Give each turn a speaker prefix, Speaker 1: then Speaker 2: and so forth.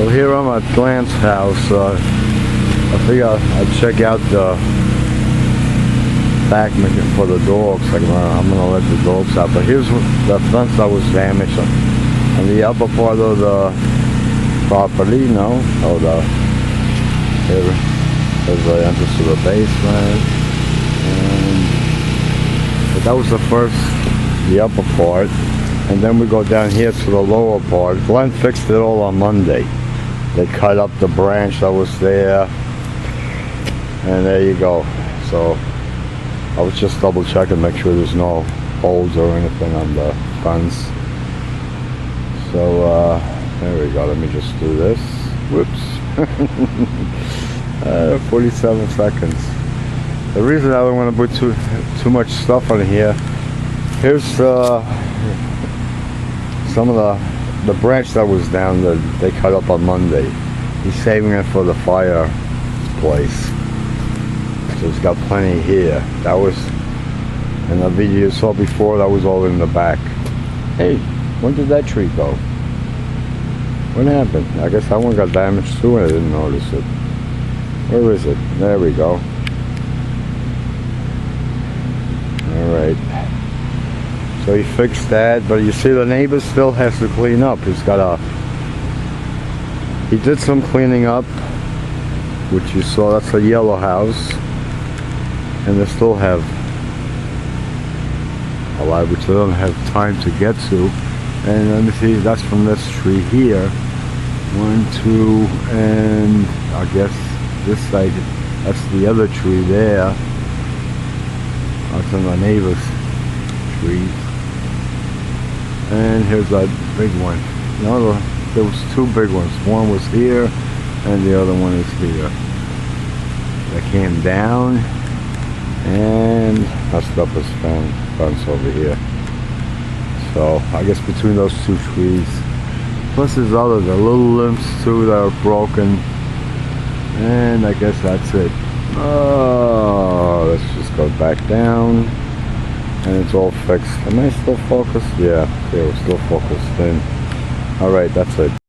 Speaker 1: Well, here I'm at Glant's house. I figure I'd check out the back for the dogs. I'm gonna let the dogs out. But here's the fence that was damaged on the upper part of the property. There's the entrance to the basement. But that was the upper part. And then we go down here to the lower part. Glenn fixed it all on Monday. They cut up the branch that was there. And there you go. So I was just double checking, make sure there's no holes or anything on the fence. So there we go. Let me just do this. Whoops. 47 seconds. The reason I don't want to put too much stuff on here. Here's some of the branch that was down that they cut up on Monday. He's saving it for the fireplace. So he's got plenty here. That was in the video you saw before. That was all in the back. Hey, when did that tree go? What happened? I guess that one got damaged too and I didn't notice it. Where is it? There we go. Alright. So he fixed that, but you see the neighbor still has to clean up. He did some cleaning up, which you saw. That's a yellow house. And they still have a lot, which they don't have time to get to. And let me see, that's from this tree here. 1, 2, and I guess this side, that's the other tree there. That's in the neighbor's tree. And here's that big one. No, there was two big ones. One was here, and the other one is here. That came down and messed up his fence over here. So I guess between those two trees, plus there's the little limbs too that are broken, and I guess that's it. Oh, let's just go back down, and it's all fixed. Am I still focused? Yeah, we're still focused in. All right, that's it.